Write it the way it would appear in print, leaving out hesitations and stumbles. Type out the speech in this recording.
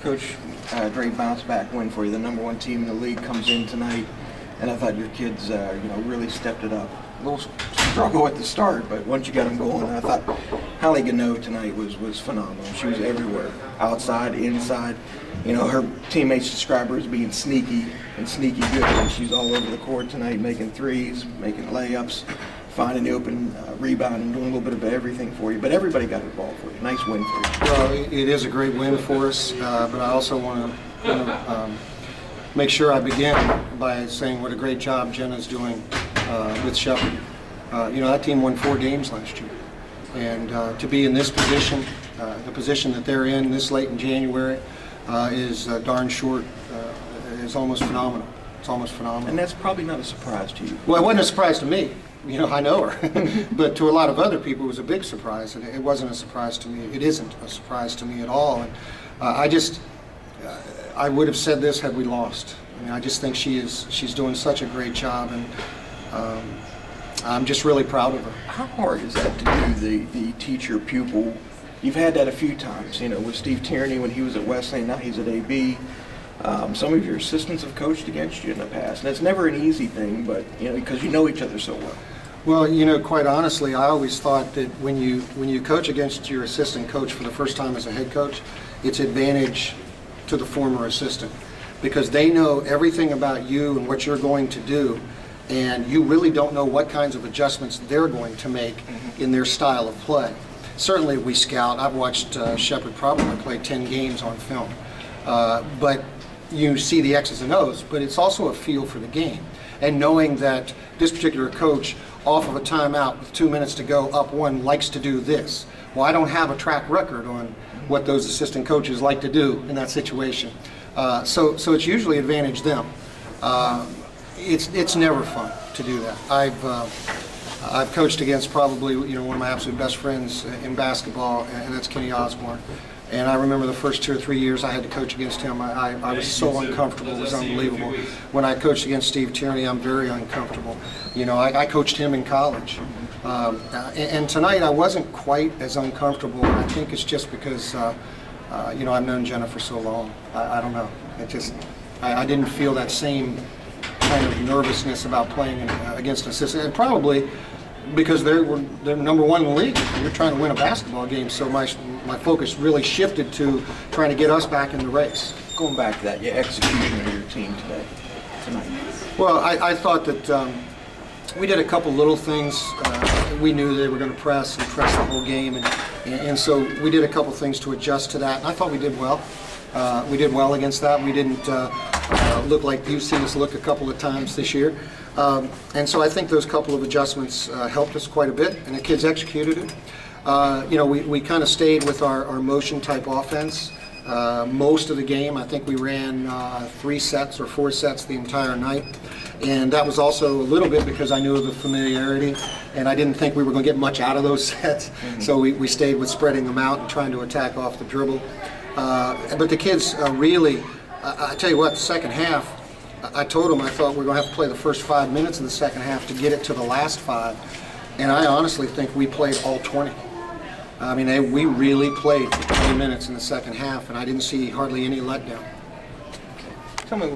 Coach, great bounce back win for you. The #1 team in the league comes in tonight, and I thought your kids, really stepped it up. A little struggle at the start, but once you got them going, I thought Hallie Gano tonight was phenomenal. She was everywhere, outside, inside. Her teammates describe her as being sneaky and sneaky good, and she's all over the court tonight, making threes, making layups, finding the open rebound, and doing a little bit of everything for you. But everybody got involved for you. Nice win for you. Well, it is a great win for us, but I also want to make sure I begin by saying what a great job Jenna's doing with Shepherd. That team won 4 games last year, and to be in this position, the position that they're in this late in January, is darn short. Is almost phenomenal. It's almost phenomenal. And that's probably not a surprise to you. Well, it wasn't a surprise to me. I know her, but to a lot of other people, it was a big surprise, and it wasn't a surprise to me. It isn't a surprise to me at all. And I would have said this had we lost. I just think she's doing such a great job, and I'm just really proud of her. How hard is that to do the teacher-pupil? You've had that a few times, with Steve Tierney when he was at Wesleyan, now he's at AB. Some of your assistants have coached against you in the past, and it's never an easy thing, but because you know each other so well. Well, quite honestly, I always thought that when you coach against your assistant coach for the first time as a head coach, it's advantage to the former assistant, because they know everything about you and what you're going to do, and you really don't know what kinds of adjustments they're going to make in their style of play. Certainly we scout. I've watched Shepherd probably play 10 games on film, but you see the X's and O's, but it's also a feel for the game. And knowing that this particular coach, off of a timeout with 2 minutes to go, up 1, likes to do this. Well, I don't have a track record on what those assistant coaches like to do in that situation. So it's usually advantage them. It's never fun to do that. I've coached against probably one of my absolute best friends in basketball, and that's Kenny Osborne. And I remember the first 2 or 3 years I had to coach against him. I was so uncomfortable, it was unbelievable. When I coached against Steve Tierney, I'm very uncomfortable. I coached him in college. And tonight I wasn't quite as uncomfortable. I think it's just because, I've known Jenna for so long. I don't know. I didn't feel that same kind of nervousness about playing against an assistant. And probably because they're #1 in the league. You're trying to win a basketball game, so my focus really shifted to trying to get us back in the race. Going back to that, your execution of your team tonight. Well, I thought that we did a couple little things. We knew they were going to press the whole game, and so we did a couple things to adjust to that. And I thought we did well. We did well against that. We didn't look like you've seen us look a couple of times this year. And so I think those couple of adjustments helped us quite a bit, and the kids executed it. We kind of stayed with our motion type offense most of the game. I think we ran 3 sets or 4 sets the entire night, and that was also a little bit because I knew of the familiarity, and I didn't think we were going to get much out of those sets. So we stayed with spreading them out and trying to attack off the dribble. But the kids really, I tell you what, the second half, I told them I thought we were going to have to play the first 5 minutes of the second half to get it to the last 5, and I honestly think we played all 20. I mean, we really played for 20 minutes in the second half, and I didn't see hardly any letdown. Tell me